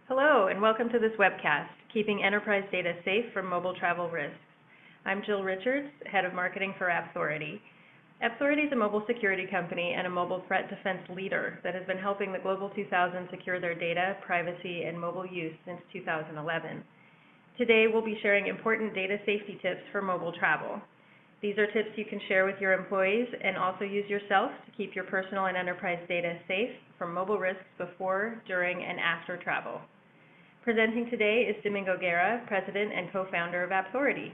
Hello, and welcome to this webcast, Keeping Enterprise Data Safe from Mobile Travel Risks. I'm Jill Richards, Head of Marketing for Appthority. Appthority is a mobile security company and a mobile threat defense leader that has been helping the Global 2000 secure their data, privacy, and mobile use since 2011. Today, we'll be sharing important data safety tips for mobile travel. These are tips you can share with your employees and also use yourself to keep your personal and enterprise data safe from mobile risks before, during, and after travel. Presenting today is Domingo Guerra, President and co-founder of Appthority.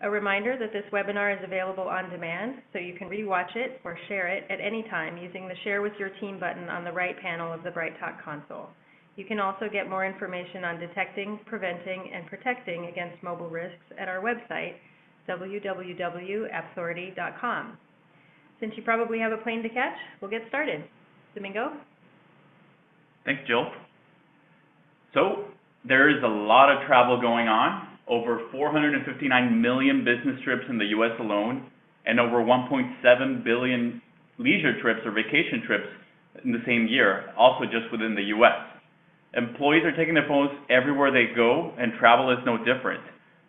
A reminder that this webinar is available on demand, so you can rewatch it or share it at any time using the Share with Your Team button on the right panel of the BrightTalk console. You can also get more information on detecting, preventing, and protecting against mobile risks at our website, www.appthority.com. Since you probably have a plane to catch, we'll get started. Domingo? Thanks, Jill. So there is a lot of travel going on, over 459 million business trips in the US alone, and over 1.7 billion leisure trips or vacation trips in the same year, also just within the US. Employees are taking their phones everywhere they go, and travel is no different.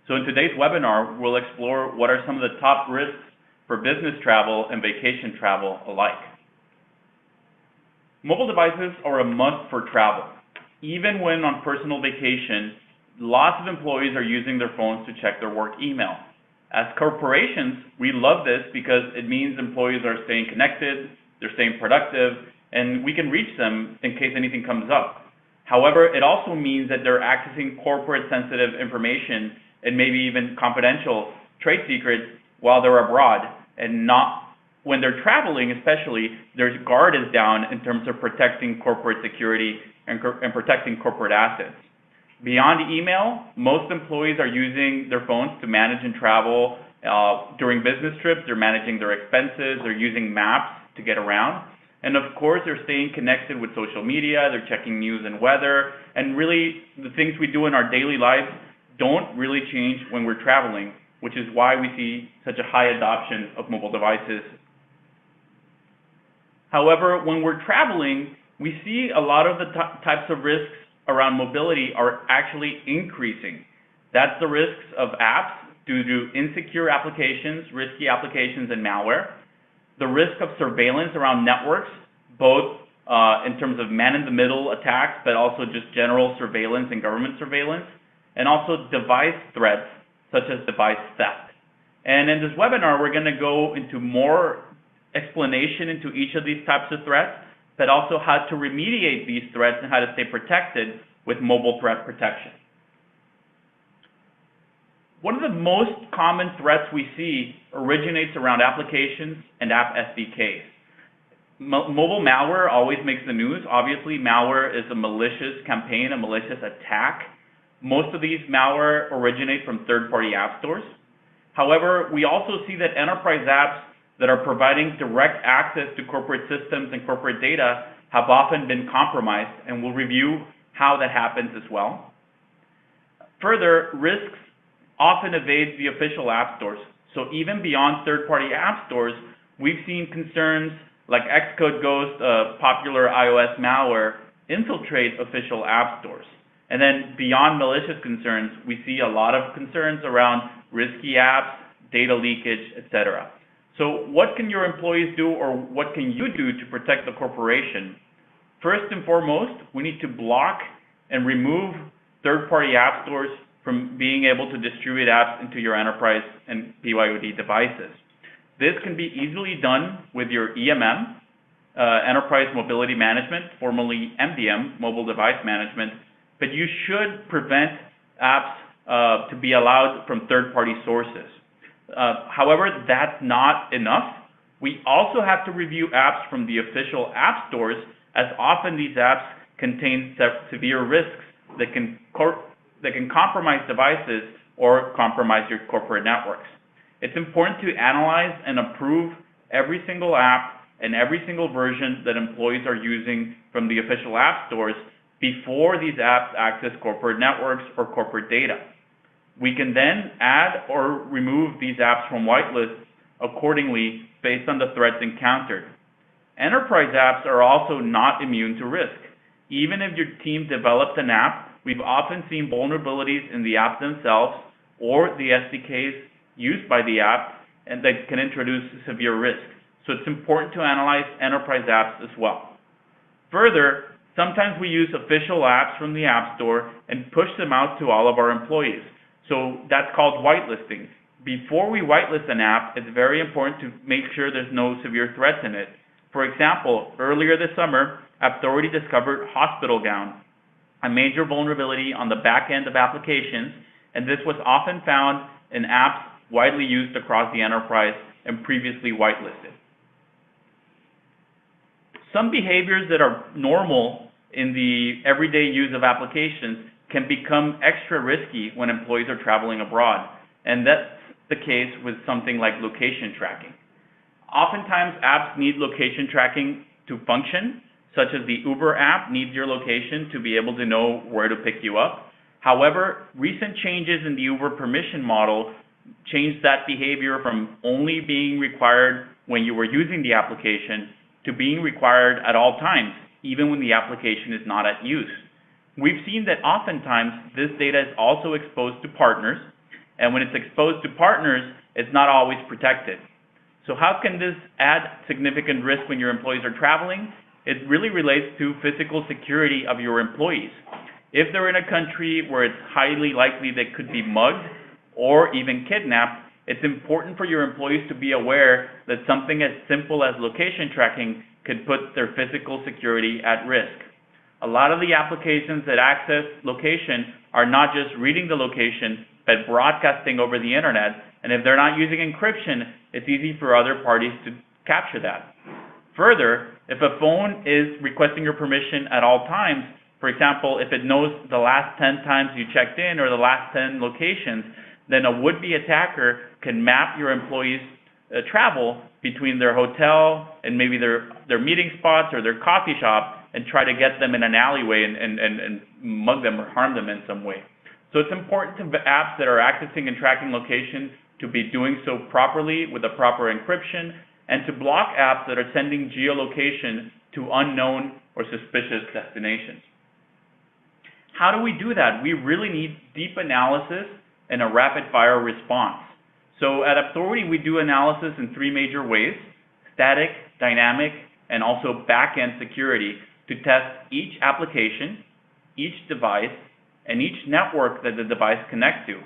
So in today's webinar, we'll explore what are some of the top risks for business travel and vacation travel alike. Mobile devices are a must for travel. Even when on personal vacation, lots of employees are using their phones to check their work email. As corporations, we love this because it means employees are staying connected, they're staying productive, and we can reach them in case anything comes up. However, it also means that they're accessing corporate sensitive information and maybe even confidential trade secrets while they're abroad, and not when they're traveling, especially, their guard is down in terms of protecting corporate security and protecting corporate assets. Beyond email, most employees are using their phones to manage and travel during business trips. They're managing their expenses. They're using maps to get around. And of course, they're staying connected with social media. They're checking news and weather. And really, the things we do in our daily lives don't really change when we're traveling, which is why we see such a high adoption of mobile devices. However, when we're traveling, we see a lot of the types of risks around mobility are actually increasing. That's the risks of apps due to insecure applications, risky applications, and malware. The risk of surveillance around networks, both in terms of man-in-the-middle attacks, but also just general surveillance and government surveillance, and also device threats, such as device theft. And in this webinar, we're going to go into more explanation into each of these types of threats, but also how to remediate these threats and how to stay protected with mobile threat protection. One of the most common threats we see originates around applications and app SDKs. Mobile malware always makes the news. Obviously, malware is a malicious campaign, a malicious attack. Most of these malware originate from third-party app stores. However, we also see that enterprise apps that are providing direct access to corporate systems and corporate data have often been compromised, and we'll review how that happens as well. Further, risks often evade the official app stores. So even beyond third-party app stores, we've seen concerns like Xcode Ghost, popular iOS malware, infiltrate official app stores. And then beyond malicious concerns, we see a lot of concerns around risky apps, data leakage, etc. So what can your employees do, or what can you do to protect the corporation? First and foremost, we need to block and remove third-party app stores from being able to distribute apps into your enterprise and BYOD devices. This can be easily done with your EMM, Enterprise Mobility Management, formerly MDM, Mobile Device Management, but you should prevent apps to be allowed from third-party sources. However, that's not enough. We also have to review apps from the official app stores, as often these apps contain severe risks that can compromise devices or compromise your corporate networks. It's important to analyze and approve every single app and every single version that employees are using from the official app stores before these apps access corporate networks or corporate data. We can then add or remove these apps from whitelists accordingly based on the threats encountered. Enterprise apps are also not immune to risk. Even if your team developed an app, we've often seen vulnerabilities in the app themselves or the SDKs used by the app, and that can introduce severe risk. So it's important to analyze enterprise apps as well. Further, sometimes we use official apps from the App Store and push them out to all of our employees. So that's called whitelisting. Before we whitelist an app, it's very important to make sure there's no severe threats in it. For example, earlier this summer, Appthority discovered Hospital Gown, a major vulnerability on the back end of applications, and this was often found in apps widely used across the enterprise and previously whitelisted. Some behaviors that are normal in the everyday use of applications can become extra risky when employees are traveling abroad, and that's the case with something like location tracking. Oftentimes, apps need location tracking to function, such as the Uber app needs your location to be able to know where to pick you up. However, recent changes in the Uber permission model changed that behavior from only being required when you were using the application to being required at all times, even when the application is not at use. We've seen that oftentimes this data is also exposed to partners, and when it's exposed to partners, it's not always protected. So how can this add significant risk when your employees are traveling? It really relates to physical security of your employees. If they're in a country where it's highly likely they could be mugged or even kidnapped, it's important for your employees to be aware that something as simple as location tracking could put their physical security at risk. A lot of the applications that access location are not just reading the location, but broadcasting over the internet. And if they're not using encryption, it's easy for other parties to capture that. Further, if a phone is requesting your permission at all times, for example, if it knows the last 10 times you checked in or the last 10 locations, then a would-be attacker can map your employees' travel between their hotel and maybe their meeting spots or their coffee shop and try to get them in an alleyway and mug them or harm them in some way. So it's important to apps that are accessing and tracking location to be doing so properly with a proper encryption, and to block apps that are sending geolocation to unknown or suspicious destinations. How do we do that? We really need deep analysis and a rapid-fire response. So at Appthority, we do analysis in three major ways: static, dynamic, and also back-end security, to test each application, each device, and each network that the device connects to.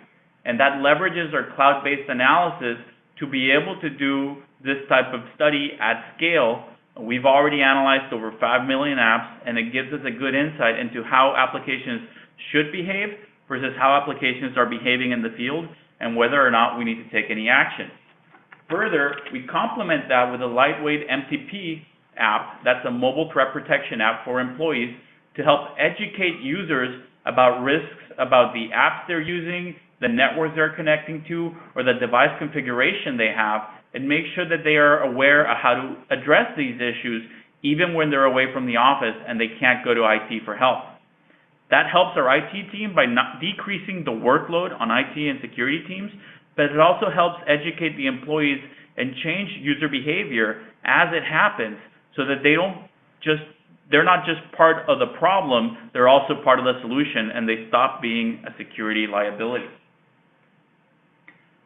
And that leverages our cloud-based analysis to be able to do this type of study at scale. We've already analyzed over 5 million apps, and it gives us a good insight into how applications should behave versus how applications are behaving in the field and whether or not we need to take any action. Further, we complement that with a lightweight MTP app, that's a mobile threat protection app for employees, to help educate users about risks about the apps they're using, the networks they're connecting to, or the device configuration they have, and make sure that they are aware of how to address these issues even when they're away from the office and they can't go to IT for help. That helps our IT team by not decreasing the workload on IT and security teams, but it also helps educate the employees and change user behavior as it happens, so that they're not just part of the problem, they're also part of the solution, and they stop being a security liability.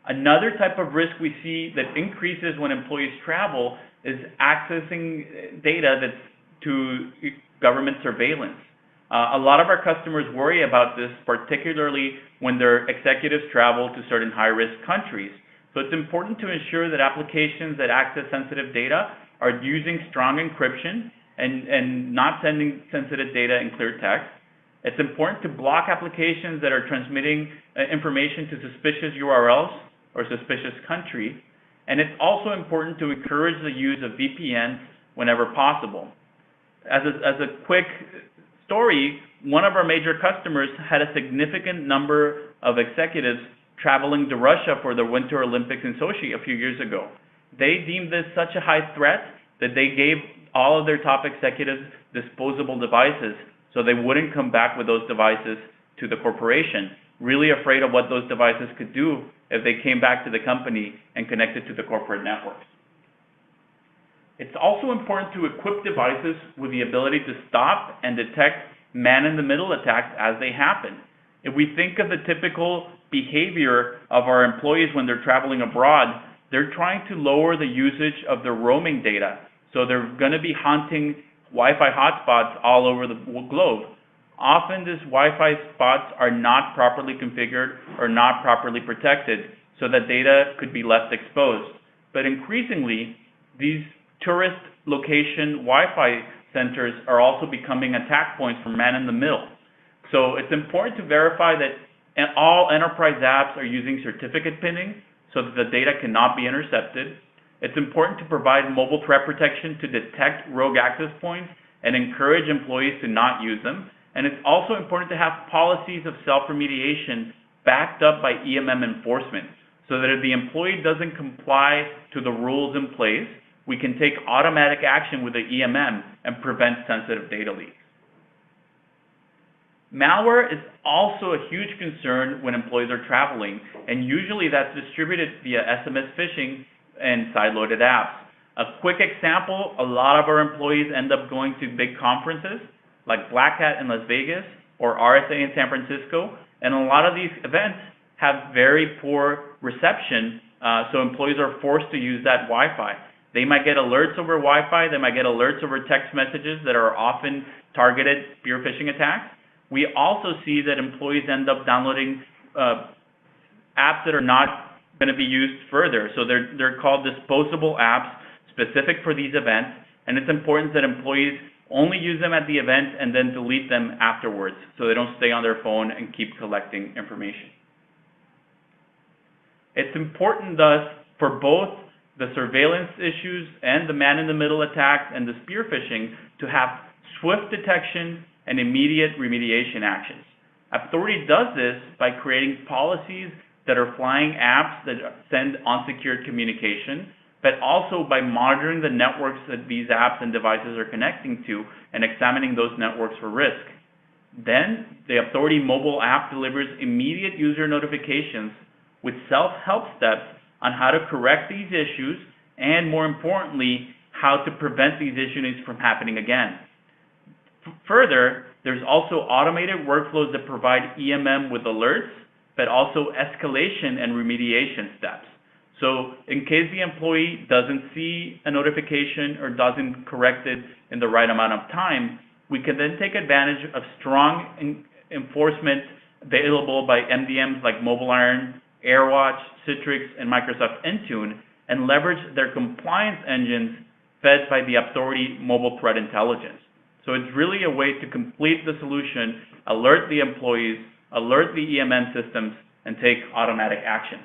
Another type of risk we see that increases when employees travel is accessing data that's to government surveillance. A lot of our customers worry about this, particularly when their executives travel to certain high-risk countries. So it's important to ensure that applications that access sensitive data are using strong encryption and not sending sensitive data in clear text. It's important to block applications that are transmitting information to suspicious URLs or suspicious country. And it's also important to encourage the use of VPNs whenever possible. As a quick story, one of our major customers had a significant number of executives traveling to Russia for the Winter Olympics in Sochi a few years ago. They deemed this such a high threat that they gave all of their top executives disposable devices so they wouldn't come back with those devices to the corporation, really afraid of what those devices could do if they came back to the company and connected to the corporate networks. It's also important to equip devices with the ability to stop and detect man-in-the-middle attacks as they happen. If we think of the typical behavior of our employees when they're traveling abroad, they're trying to lower the usage of their roaming data. So they're going to be hunting Wi-Fi hotspots all over the globe. Often these Wi-Fi spots are not properly configured or not properly protected, so that data could be left exposed. But increasingly, these tourist location Wi-Fi centers are also becoming attack points for man-in-the-middle. So it's important to verify that all enterprise apps are using certificate pinning so that the data cannot be intercepted. It's important to provide mobile threat protection to detect rogue access points and encourage employees to not use them. And it's also important to have policies of self-remediation backed up by EMM enforcement, so that if the employee doesn't comply to the rules in place, we can take automatic action with the EMM and prevent sensitive data leaks. Malware is also a huge concern when employees are traveling, and usually that's distributed via SMS phishing and sideloaded apps. A quick example, a lot of our employees end up going to big conferences like Black Hat in Las Vegas or RSA in San Francisco, and a lot of these events have very poor reception, so employees are forced to use that Wi-Fi. They might get alerts over Wi-Fi, they might get alerts over text messages that are often targeted spear phishing attacks. We also see that employees end up downloading apps that are not going to be used further. So they're called disposable apps specific for these events, and it's important that employees only use them at the event and then delete them afterwards, so they don't stay on their phone and keep collecting information. It's important, thus, for both the surveillance issues and the man-in-the-middle attacks and the spear phishing to have swift detection and immediate remediation actions. Appthority does this by creating policies that are flying apps that send unsecured communication, but also by monitoring the networks that these apps and devices are connecting to and examining those networks for risk. Then, the Appthority mobile app delivers immediate user notifications with self-help steps on how to correct these issues and, more importantly, how to prevent these issues from happening again. Further, there's also automated workflows that provide EMM with alerts, but also escalation and remediation steps. So in case the employee doesn't see a notification or doesn't correct it in the right amount of time, we can then take advantage of strong enforcement available by MDMs like MobileIron, AirWatch, Citrix, and Microsoft Intune, and leverage their compliance engines fed by the Appthority mobile threat intelligence. So it's really a way to complete the solution, alert the employees, alert the EMN systems, and take automatic action.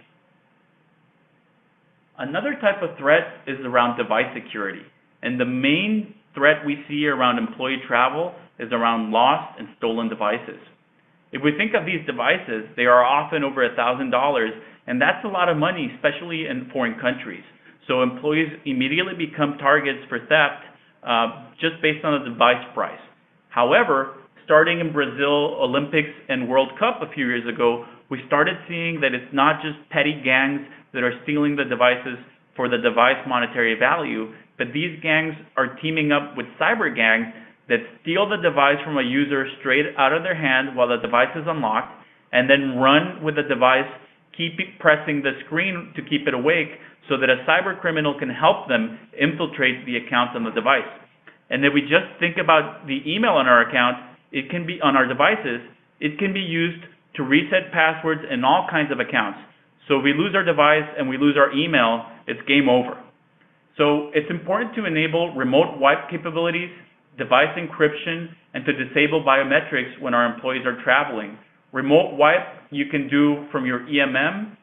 Another type of threat is around device security. And the main threat we see around employee travel is around lost and stolen devices. If we think of these devices, they are often over $1,000, and that's a lot of money, especially in foreign countries. So employees immediately become targets for theft just based on the device price. However, starting in Brazil Olympics and World Cup a few years ago, we started seeing that it's not just petty gangs that are stealing the devices for the device monetary value, but these gangs are teaming up with cyber gangs that steal the device from a user straight out of their hand while the device is unlocked, and then run with the device, keep pressing the screen to keep it awake so that a cyber criminal can help them infiltrate the accounts on the device. And if we just think about the email on our account, it can be on our devices, it can be used to reset passwords in all kinds of accounts. So if we lose our device and we lose our email, it's game over. So it's important to enable remote wipe capabilities, device encryption, and to disable biometrics when our employees are traveling. Remote wipe you can do from your EMM.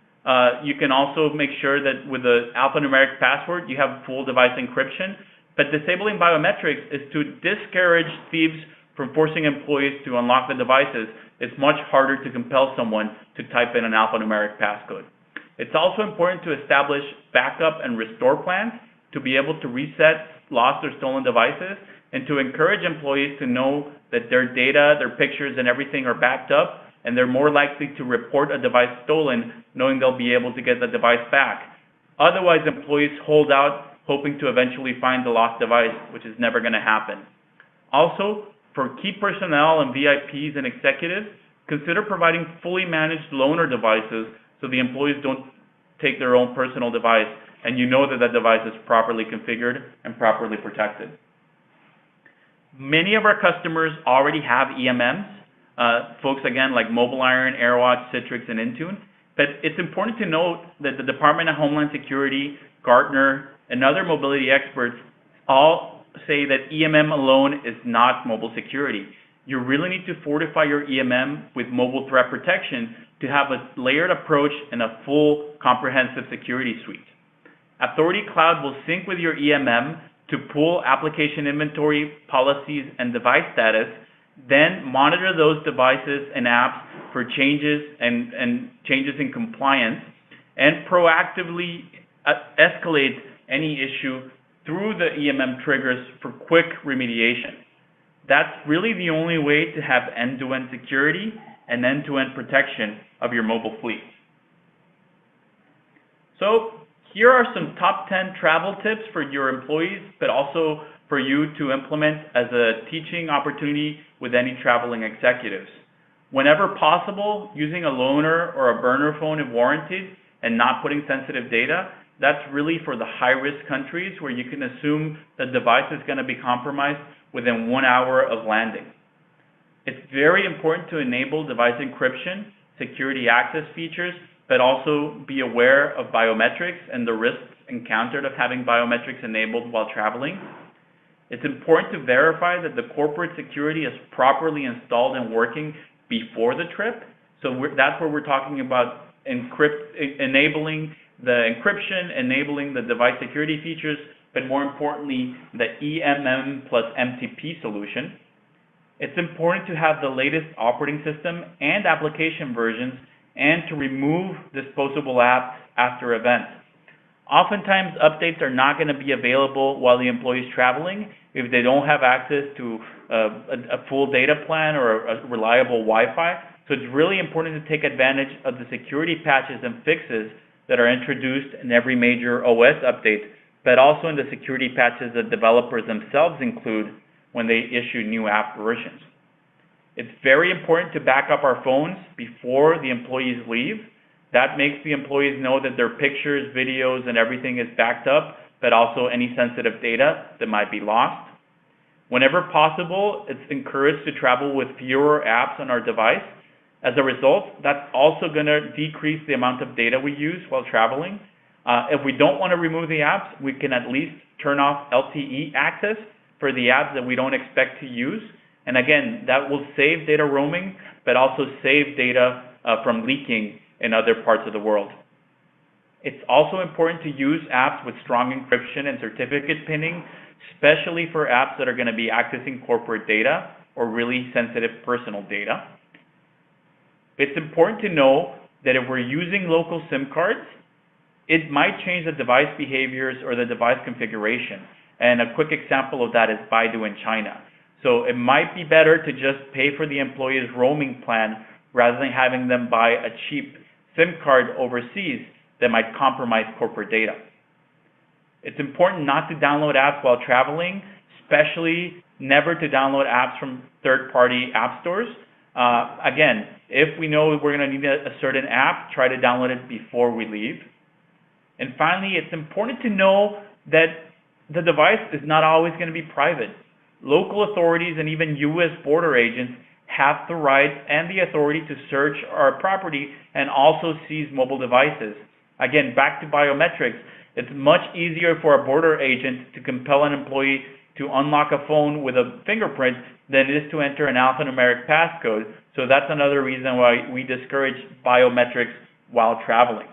You can also make sure that with the alphanumeric password, you have full device encryption. But disabling biometrics is to discourage thieves from forcing employees to unlock the devices. It's much harder to compel someone to type in an alphanumeric passcode. It's also important to establish backup and restore plans to be able to reset lost or stolen devices, and to encourage employees to know that their data, their pictures, and everything are backed up, and they're more likely to report a device stolen knowing they'll be able to get the device back. Otherwise, employees hold out hoping to eventually find the lost device, which is never going to happen. Also, for key personnel and VIPs and executives, consider providing fully managed loaner devices so the employees don't take their own personal device and you know that that device is properly configured and properly protected. Many of our customers already have EMMs, folks again like MobileIron, AirWatch, Citrix, and Intune, but it's important to note that the Department of Homeland Security, Gartner, and other mobility experts all say that EMM alone is not mobile security. You really need to fortify your EMM with mobile threat protection to have a layered approach and a full comprehensive security suite. Appthority Cloud will sync with your EMM to pull application inventory, policies, and device status, then monitor those devices and apps for changes and changes in compliance, and proactively escalate any issue through the EMM triggers for quick remediation. That's really the only way to have end-to-end security and end-to-end protection of your mobile fleet. So here are some top 10 travel tips for your employees, but also for you to implement as a teaching opportunity with any traveling executives. Whenever possible, using a loaner or a burner phone if warranted and not putting sensitive data, that's really for the high-risk countries where you can assume the device is going to be compromised within 1 hour of landing. It's very important to enable device encryption, security access features, but also be aware of biometrics and the risks encountered of having biometrics enabled while traveling. It's important to verify that the corporate security is properly installed and working before the trip. So that's where we're talking about enabling the encryption, enabling the device security features, but more importantly, the EMM plus MTP solution. It's important to have the latest operating system and application versions and to remove disposable apps after events. Oftentimes, updates are not going to be available while the employee is traveling if they don't have access to a full data plan or a reliable Wi-Fi. So it's really important to take advantage of the security patches and fixes that are introduced in every major OS update, but also in the security patches that developers themselves include when they issue new app versions. It's very important to back up our phones before the employees leave. That makes the employees know that their pictures, videos, and everything is backed up, but also any sensitive data that might be lost. Whenever possible, it's encouraged to travel with fewer apps on our device. As a result, that's also going to decrease the amount of data we use while traveling. If we don't want to remove the apps, we can at least turn off LTE access for the apps that we don't expect to use. And again, that will save data roaming, but also save data from leaking in other parts of the world. It's also important to use apps with strong encryption and certificate pinning, especially for apps that are going to be accessing corporate data or really sensitive personal data. It's important to know that if we're using local SIM cards, it might change the device behaviors or the device configuration. And a quick example of that is Baidu in China. So it might be better to just pay for the employee's roaming plan rather than having them buy a cheap SIM card overseas that might compromise corporate data. It's important not to download apps while traveling, especially never to download apps from third-party app stores. Again, if we know we're going to need a certain app, try to download it before we leave. And finally, it's important to know that the device is not always going to be private. Local authorities and even U.S. border agents have the right and the authority to search our property and also seize mobile devices. Again, back to biometrics, it's much easier for a border agent to compel an employee to unlock a phone with a fingerprint than it is to enter an alphanumeric passcode. So that's another reason why we discourage biometrics while traveling.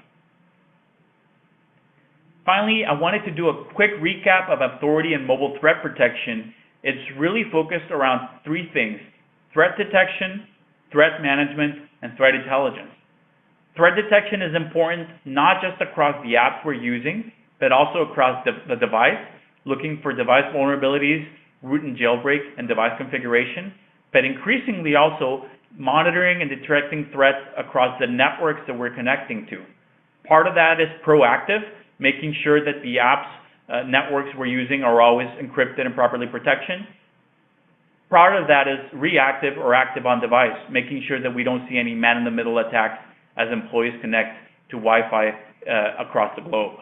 Finally, I wanted to do a quick recap of Appthority and mobile threat protection. It's really focused around three things: threat detection, threat management, and threat intelligence. Threat detection is important not just across the apps we're using, but also across the device, looking for device vulnerabilities, root and jailbreak, and device configuration, but increasingly also monitoring and detecting threats across the networks that we're connecting to. Part of that is proactive, making sure that the apps networks we're using are always encrypted and properly protected. Part of that is reactive or active on device, making sure that we don't see any man-in-the-middle attacks as employees connect to Wi-Fi across the globe.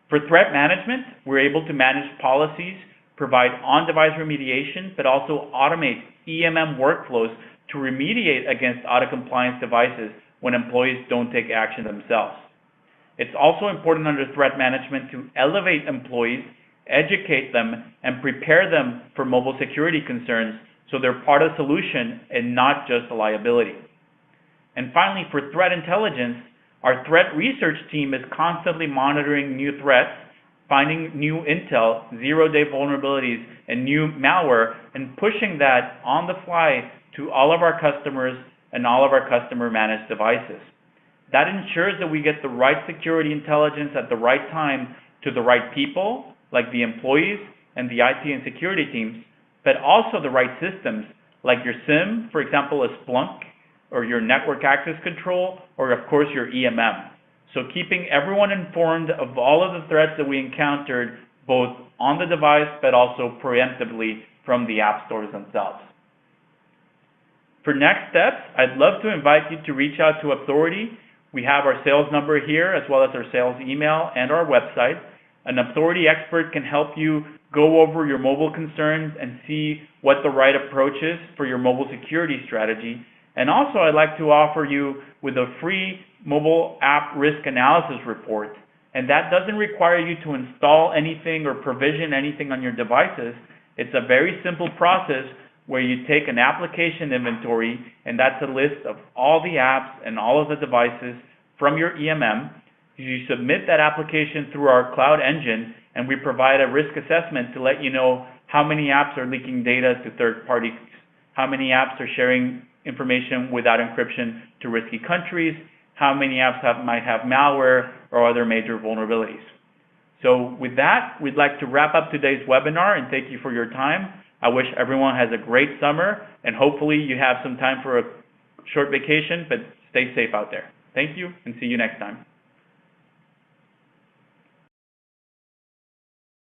For threat management, we're able to manage policies, provide on-device remediation, but also automate EMM workflows to remediate against out-of-compliance devices when employees don't take action themselves. It's also important under threat management to elevate employees, educate them, and prepare them for mobile security concerns so they're part of the solution and not just a liability. And finally, for threat intelligence, our threat research team is constantly monitoring new threats, finding new intel, zero-day vulnerabilities, and new malware, and pushing that on the fly to all of our customers and all of our customer-managed devices. That ensures that we get the right security intelligence at the right time to the right people, like the employees and the IT and security teams, but also the right systems, like your SIM, for example, a Splunk, or your network access control, or of course your EMM. So keeping everyone informed of all of the threats that we encountered, both on the device, but also preemptively from the app stores themselves. For next steps, I'd love to invite you to reach out to Appthority. We have our sales number here, as well as our sales email and our website. An Appthority expert can help you go over your mobile concerns and see what the right approach is for your mobile security strategy. And also, I'd like to offer you with a free mobile app risk analysis report. And that doesn't require you to install anything or provision anything on your devices. It's a very simple process where you take an application inventory, and that's a list of all the apps and all of the devices from your EMM. You submit that application through our cloud engine, and we provide a risk assessment to let you know how many apps are leaking data to third parties, how many apps are sharing information without encryption to risky countries, how many apps might have malware or other major vulnerabilities. So with that, we'd like to wrap up today's webinar and thank you for your time. I wish everyone has a great summer, and hopefully you have some time for a short vacation, but stay safe out there. Thank you, and see you next time.